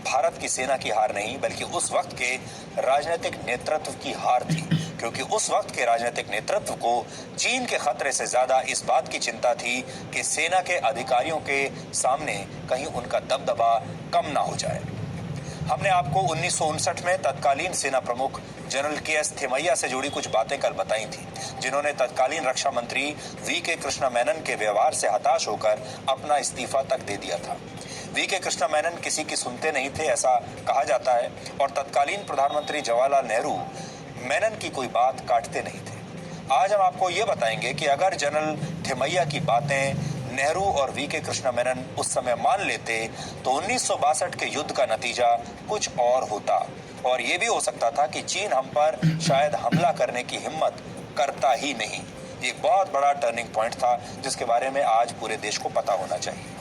भारत की सेना की हार नहीं बल्कि उस वक्त के राजनीतिक नेतृत्व की हार थी, क्योंकि उस वक्त के राजनीतिक नेतृत्व को चीन के खतरे से ज्यादा इस बात की चिंता थी कि सेना के अधिकारियों के सामने कहीं उनका दबदबा कम ना हो जाए। हमने आपको 1959 में तत्कालीन सेना प्रमुख जनरल के.एस. थिमैया से जुड़ी कुछ बातें कल बताई थी, जिन्होंने तत्कालीन रक्षा मंत्री वी.के. कृष्णा मेनन के व्यवहार से हताश होकर अपना इस्तीफा तक दे दिया था। वी.के. कृष्णा मेनन किसी की सुनते नहीं थे, ऐसा कहा जाता है, और तत्कालीन प्रधानमंत्री जवाहरलाल नेहरू मेनन की कोई बात काटते नहीं थे। आज हम आपको ये बताएंगे कि अगर जनरल थिमैया की बातें नेहरू और वी.के. कृष्णा मेनन उस समय मान लेते तो 1962 के युद्ध का नतीजा कुछ और होता, और ये भी हो सकता था कि चीन हम पर शायद हमला करने की हिम्मत करता ही नहीं। ये बहुत बड़ा टर्निंग पॉइंट था जिसके बारे में आज पूरे देश को पता होना चाहिए।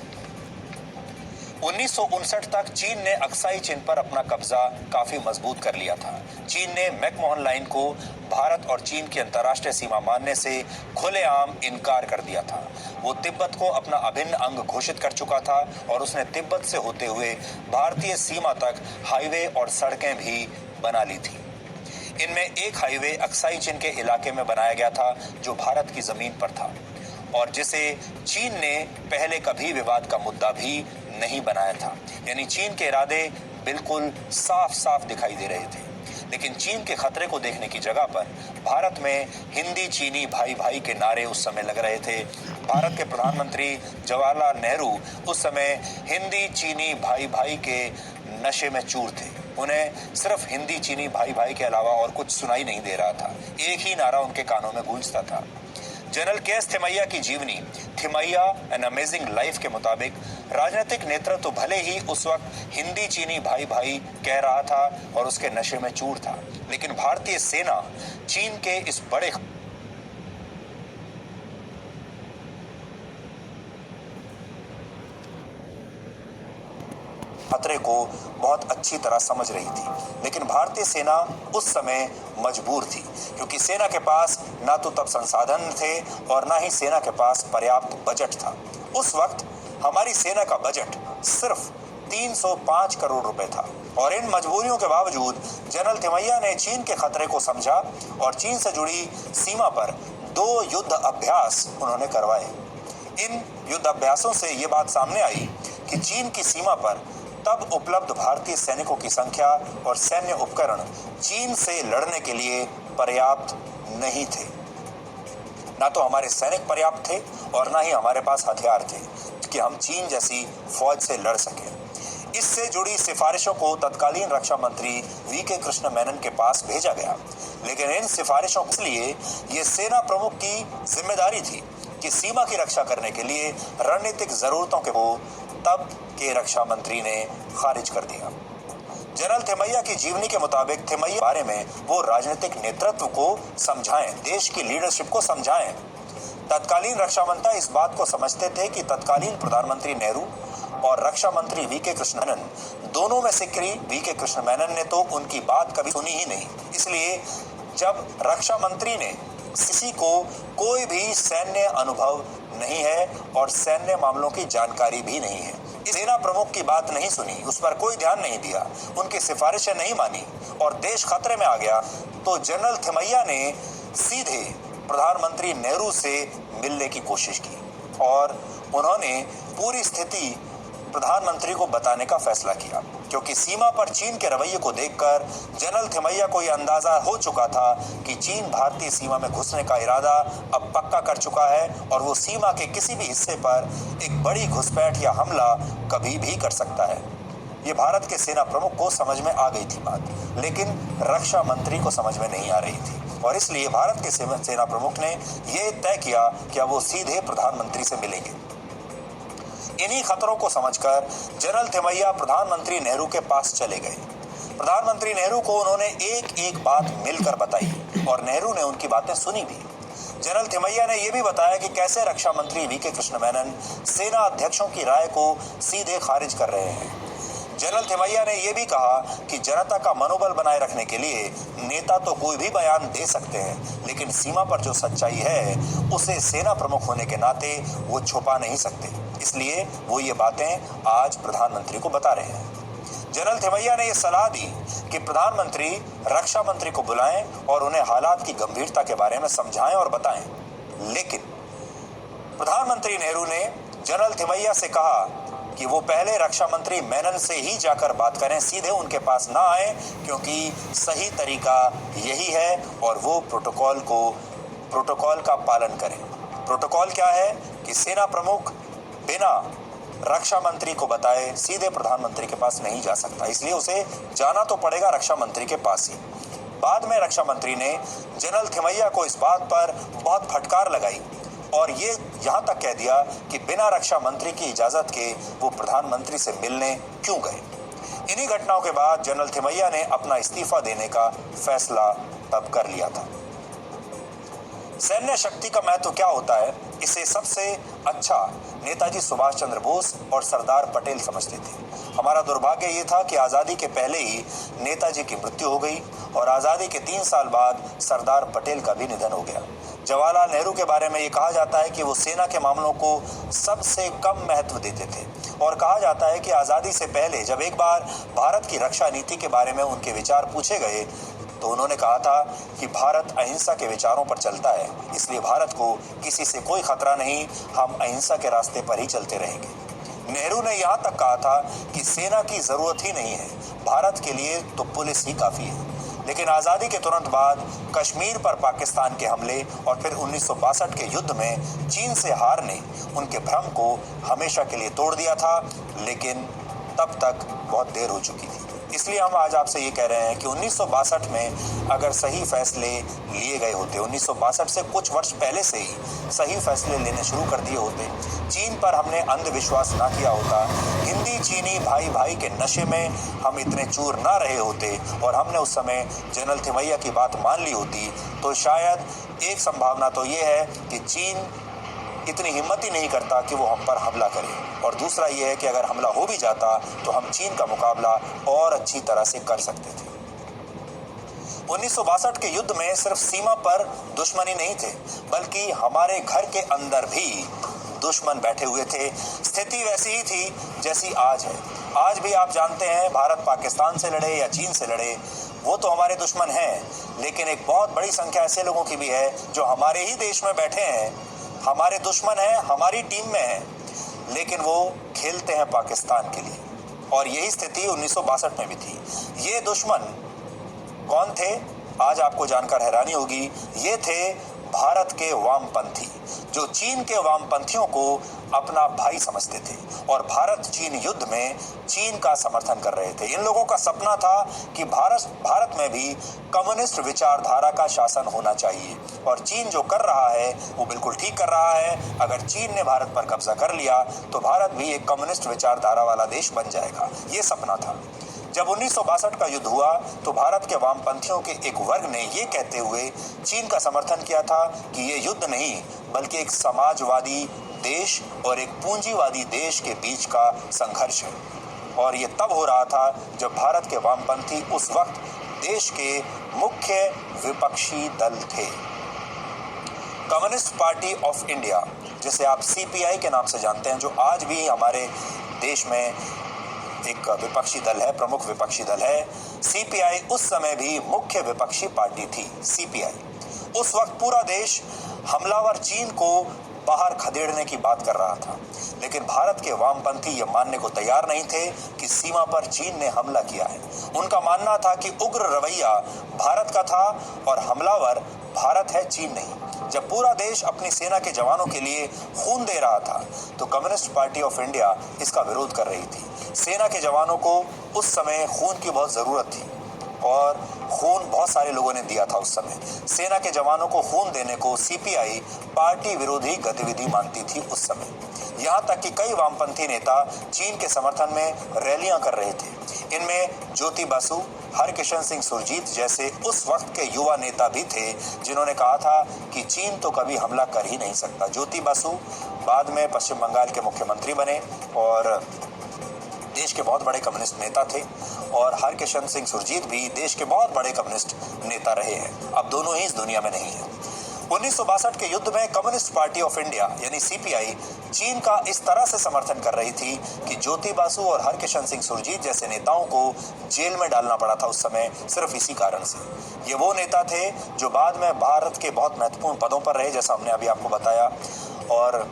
1959 तक चीन ने अक्साई चीन पर अपना कब्जा काफी मजबूत कर लिया था। चीन ने मैकमोहन लाइन को भारत और चीन की अंतर्राष्ट्रीय सीमा मानने से खुलेआम इनकार कर दिया था। वो तिब्बत को अपना अभिन्न अंग घोषित कर चुका था और उसने तिब्बत से होते हुए भारतीय सीमा तक हाईवे और सड़कें भी बना ली थी। इनमें एक हाईवे अक्साई चीन के इलाके में बनाया गया था जो भारत की जमीन पर था और जिसे चीन ने पहले कभी विवाद का मुद्दा भी नहीं बनाया था। यानी चीन के इरादे बिल्कुल साफ साफ दिखाई दे रहे थे, लेकिन चीन के खतरे को देखने की जगह पर भारत में हिंदी चीनी भाई भाई के नारे उस समय लग रहे थे। भारत के प्रधानमंत्री जवाहरलाल नेहरू उस समय हिंदी चीनी भाई भाई के नशे में चूर थे। उन्हें सिर्फ हिंदी चीनी भाई भाई के अलावा और कुछ सुनाई नहीं दे रहा था, एक ही नारा उनके कानों में गूंजता था। General KS. थिमैया की जीवनी थिमैया एन अमेजिंग लाइफ के मुताबिक राजनीतिक नेतृत्व तो भले ही उस वक्त हिंदी चीनी भाई भाई कह रहा था और उसके नशे में चूर था, लेकिन भारतीय सेना चीन के इस बड़े खतरे को बहुत अच्छी तरह समझ रही थी। लेकिन भारतीय सेना उस समय मजबूर थी, क्योंकि सेना के पास ना तो तब संसाधन थे और ना ही सेना के पास पर्याप्त बजट था। उस वक्त हमारी सेना का बजट सिर्फ 305 करोड़ रुपए था और इन मजबूरियों के बावजूद जनरल थिमैया ने चीन के खतरे को समझा और चीन से जुड़ी सीमा पर 2 युद्ध अभ्यास उन्होंने करवाए। इन युद्ध अभ्यासों से ये बात सामने आई कि चीन की सीमा पर तब उपलब्ध भारतीय सैनिकों की संख्या और सैन्य उपकरण चीन से लड़ने के लिए पर्याप्त नहीं थे। ना तो हमारे सैनिक पर्याप्त थे और ना ही हमारे पास हथियार थे कि हम चीन जैसी फौज से लड़ सकें। इससे जुड़ी सिफारिशों को तत्कालीन रक्षा मंत्री वी.के. कृष्ण मेनन के पास भेजा गया, लेकिन इन सिफारिशों के लिए ये सेना प्रमुख की जिम्मेदारी थी कि सीमा की रक्षा करने के लिए रणनीतिक जरूरतों के वो तब के रक्षा मंत्री ने खारिज कर दिया। जनरल थिमैया की जीवनी के मुताबिक थिमैया बारे में वो राजनीतिक नेतृत्व को समझाएं, देश की लीडरशिप को समझाएं। तत्कालीन रक्षा मंत्री इस बात को समझते थे कि तत्कालीन प्रधानमंत्री नेहरू और रक्षा मंत्री वी.के. कृष्ण मेनन दोनों में से वी.के. कृष्ण मेनन ने तो उनकी बात कभी सुनी ही नहीं। इसलिए जब रक्षा मंत्री ने किसी को कोई भी सैन्य अनुभव नहीं है और सैन्य मामलों की जानकारी भी नहीं है, सेना प्रमुख की बात नहीं सुनी, उस पर कोई ध्यान नहीं दिया, उनकी सिफारिशें नहीं मानी और देश खतरे में आ गया, तो जनरल थिमैया ने सीधे प्रधानमंत्री नेहरू से मिलने की कोशिश की और उन्होंने पूरी स्थिति प्रधानमंत्री को बताने का फैसला किया, क्योंकि सीमा पर चीन के रवैये को देखकर जनरल थिमैया को यह अंदाजा हो चुका था कि चीन भारतीय सीमा में घुसने का इरादा अब पक्का कर चुका है और वो सीमा के किसी भी हिस्से पर एक बड़ी घुसपैठ या हमला कभी भी कर सकता है। ये भारत के सेना प्रमुख को समझ में आ गई थी बात, लेकिन रक्षा मंत्री को समझ में नहीं आ रही थी और इसलिए भारत के सेना प्रमुख ने यह तय किया कि अब वो सीधे प्रधानमंत्री से मिलेंगे। इन्हीं खतरों को समझकर जनरल थिमैया प्रधानमंत्री नेहरू के पास चले गए। प्रधानमंत्री नेहरू को उन्होंने एक एक बात मिलकर बताई और नेहरू ने उनकी बातें सुनी भी। जनरल थिमैया ने यह भी बताया कि कैसे रक्षा मंत्री वी.के. कृष्ण मेनन सेना अध्यक्षों की राय को सीधे खारिज कर रहे हैं। जनरल थिमैया ने यह भी कहा कि जनता का मनोबल बनाए रखने के लिए नेता तो कोई भी बयान दे सकते हैं, लेकिन सीमा पर जो सच्चाई है उसे सेना प्रमुख होने के नाते वो छुपा नहीं सकते, इसलिए वो ये बातें आज प्रधानमंत्री को बता रहे हैं। जनरल थिमैया ने यह सलाह दी कि प्रधानमंत्री रक्षा मंत्री को बुलाएं और उन्हें हालात की गंभीरता के बारे में समझाएं और बताएं। लेकिन प्रधानमंत्री नेहरू ने जनरल थिमैया से कहा कि वो पहले रक्षा मंत्री मेनन से ही जाकर बात करें, सीधे उनके पास ना आए, क्योंकि सही तरीका यही है और वो प्रोटोकॉल का पालन करें। प्रोटोकॉल क्या है कि सेना प्रमुख बिना रक्षा मंत्री को बताए सीधे प्रधानमंत्री के पास नहीं जा सकता, इसलिए उसे जाना तो पड़ेगा रक्षा मंत्री के पास ही। बाद में रक्षा मंत्री ने जनरल थिमैया को इस बात पर बहुत फटकार लगाई और ये यहां तक कह दिया कि बिना रक्षा मंत्री की इजाजत के वो प्रधानमंत्री से मिलने क्यों गए। इन्हीं घटनाओं के बाद जनरल थिमैया ने अपना इस्तीफा देने का फैसला तब कर लिया था। सैन्य शक्ति का महत्व क्या होता है, इसे सबसे अच्छा नेताजी सुभाष चंद्र बोस और सरदार पटेल समझते थे। हमारा दुर्भाग्य ये था कि आज़ादी के पहले ही नेताजी की मृत्यु हो गई और आज़ादी के 3 साल बाद सरदार पटेल का भी निधन हो गया। जवाहरलाल नेहरू के बारे में ये कहा जाता है कि वो सेना के मामलों को सबसे कम महत्व देते थे और कहा जाता है कि आज़ादी से पहले जब एक बार भारत की रक्षा नीति के बारे में उनके विचार पूछे गए तो उन्होंने कहा था कि भारत अहिंसा के विचारों पर चलता है, इसलिए भारत को किसी से कोई खतरा नहीं, हम अहिंसा के रास्ते पर ही चलते रहेंगे। नेहरू ने यहाँ तक कहा था कि सेना की जरूरत ही नहीं है, भारत के लिए तो पुलिस ही काफी है। लेकिन आज़ादी के तुरंत बाद कश्मीर पर पाकिस्तान के हमले और फिर 1962 के युद्ध में चीन से हार ने उनके भ्रम को हमेशा के लिए तोड़ दिया था, लेकिन तब तक बहुत देर हो चुकी थी। इसलिए हम आज आपसे ये कह रहे हैं कि 1962 में अगर सही फैसले लिए गए होते, 1962 से कुछ वर्ष पहले से ही सही फैसले लेने शुरू कर दिए होते, चीन पर हमने अंधविश्वास ना किया होता, हिंदी चीनी भाई भाई के नशे में हम इतने चूर ना रहे होते और हमने उस समय जनरल थिमैया की बात मान ली होती, तो शायद एक संभावना तो ये है कि चीन इतनी हिम्मत ही नहीं करता कि वो हम पर हमला करे, और दूसरा ये है कि अगर हमला हो भी जाता तो हम चीन का मुकाबला और अच्छी तरह से कर सकते थे। 1962 के युद्ध में सिर्फ सीमा पर दुश्मनी नहीं थे, बल्कि हमारे घर के अंदर भी दुश्मन बैठे हुए थे। स्थिति वैसी ही थी जैसी आज है। आज भी आप जानते हैं, भारत पाकिस्तान से लड़े या चीन से लड़े, वो तो हमारे दुश्मन हैं, लेकिन एक बहुत बड़ी संख्या ऐसे लोगों की भी है जो हमारे ही देश में बैठे हैं, हमारे दुश्मन हैं, हमारी टीम में हैं, लेकिन वो खेलते हैं पाकिस्तान के लिए। और यही स्थिति 1962 में भी थी। ये दुश्मन कौन थे, आज आपको जानकर हैरानी होगी। ये थे भारत के वामपंथी, जो चीन के वामपंथियों को अपना भाई समझते थे और भारत चीन युद्ध में चीन का समर्थन कर रहे थे। इन लोगों का सपना था कि भारत में भी कम्युनिस्ट विचारधारा का शासन होना चाहिए, और चीन जो कर रहा है वो बिल्कुल ठीक कर रहा है। अगर चीन ने भारत पर कब्जा कर लिया तो भारत भी एक कम्युनिस्ट विचारधारा वाला देश बन जाएगा, ये सपना था। जब 1962 का युद्ध हुआ तो भारत के वामपंथियों के एक वर्ग ने ये कहते हुए चीन का समर्थन किया था कि ये युद्ध नहीं बल्कि एक समाजवादी देश और एक पूंजीवादी देश के बीच का संघर्ष है। और ये तब हो रहा था जब भारत के वामपंथी उस वक्त देश के मुख्य विपक्षी दल थे। कम्युनिस्ट पार्टी ऑफ इंडिया, जिसे आप सीपीआई के नाम से जानते हैं, जो आज भी हमारे देश में एक विपक्षी दल है, प्रमुख विपक्षी दल है। सीपीआई उस समय भी मुख्य विपक्षी पार्टी थी। सीपीआई उस वक्त पूरा देश हमलावर चीन को बाहर खदेड़ने की बात कर रहा था, लेकिन भारत के वामपंथी ये मानने को तैयार नहीं थे कि सीमा पर चीन ने हमला किया है। उनका मानना था कि उग्र रवैया भारत का था और हमलावर भारत है, चीन नहीं। जब पूरा देश अपनी सेना के जवानों के लिए खून दे रहा था तो कम्युनिस्ट पार्टी ऑफ इंडिया इसका विरोध कर रही थी। सेना के जवानों को उस समय खून की बहुत ज़रूरत थी और खून बहुत सारे लोगों ने दिया था उस समय। सेना के जवानों को खून देने को सीपीआई पार्टी विरोधी गतिविधि मानती थी उस समय। यहाँ तक कि कई वामपंथी नेता चीन के समर्थन में रैलियां कर रहे थे। इनमें ज्योति बासु, हरकिशन सिंह सुरजीत जैसे उस वक्त के युवा नेता भी थे जिन्होंने कहा था कि चीन तो कभी हमला कर ही नहीं सकता। ज्योति बासु बाद में पश्चिम बंगाल के मुख्यमंत्री बने और देश के बहुत बड़े कम्युनिस्ट नेता थे, और हरकिशन सिंह सुरजीत भी देश के बहुत बड़े कम्युनिस्ट नेता रहे हैं। अब दोनों ही इस दुनिया में नहीं है। 1962 के युद्ध में कम्युनिस्ट पार्टी ऑफ इंडिया यानी सीपीआई चीन का इस तरह से समर्थन कर रही थी कि ज्योति बासु और हरकिशन सिंह सुरजीत जैसे नेताओं को जेल में डालना पड़ा था उस समय, सिर्फ इसी कारण से। ये वो नेता थे जो बाद में भारत के बहुत महत्वपूर्ण पदों पर रहे, जैसा हमने अभी आपको बताया। और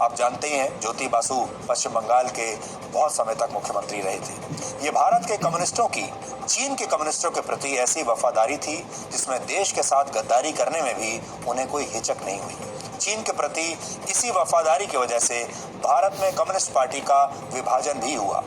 आप जानते ही हैं ज्योति बासु पश्चिम बंगाल के बहुत समय तक मुख्यमंत्री रहे थे। ये भारत के कम्युनिस्टों की चीन के कम्युनिस्टों के प्रति ऐसी वफादारी थी जिसमें देश के साथ गद्दारी करने में भी उन्हें कोई हिचक नहीं हुई। चीन के प्रति इसी वफादारी की वजह से भारत में कम्युनिस्ट पार्टी का विभाजन भी हुआ।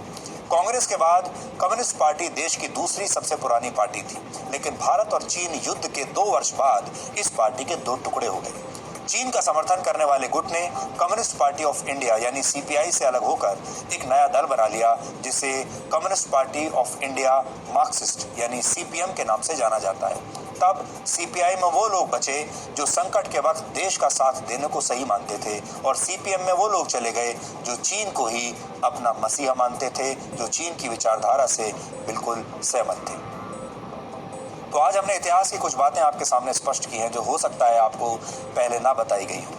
कांग्रेस के बाद कम्युनिस्ट पार्टी देश की दूसरी सबसे पुरानी पार्टी थी, लेकिन भारत और चीन युद्ध के 2 वर्ष बाद इस पार्टी के 2 टुकड़े हो गए। चीन का समर्थन करने वाले गुट ने कम्युनिस्ट पार्टी ऑफ इंडिया यानी सीपीआई से अलग होकर एक नया दल बना लिया, जिसे communist party of India Marxist यानी सीपीएम के नाम से जाना जाता है। तब सीपीआई में वो लोग बचे जो संकट के वक्त देश का साथ देने को सही मानते थे, और सीपीएम में वो लोग चले गए जो चीन को ही अपना मसीहा मानते थे, जो चीन की विचारधारा से बिल्कुल सहमत थे। तो आज हमने इतिहास की कुछ बातें आपके सामने स्पष्ट की हैं जो हो सकता है आपको पहले ना बताई गई हो।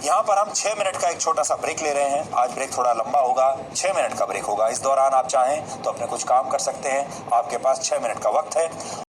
यहाँ पर हम 6 मिनट का एक छोटा सा ब्रेक ले रहे हैं। आज ब्रेक थोड़ा लंबा होगा, 6 मिनट का ब्रेक होगा। इस दौरान आप चाहें तो अपने कुछ काम कर सकते हैं, आपके पास 6 मिनट का वक्त है।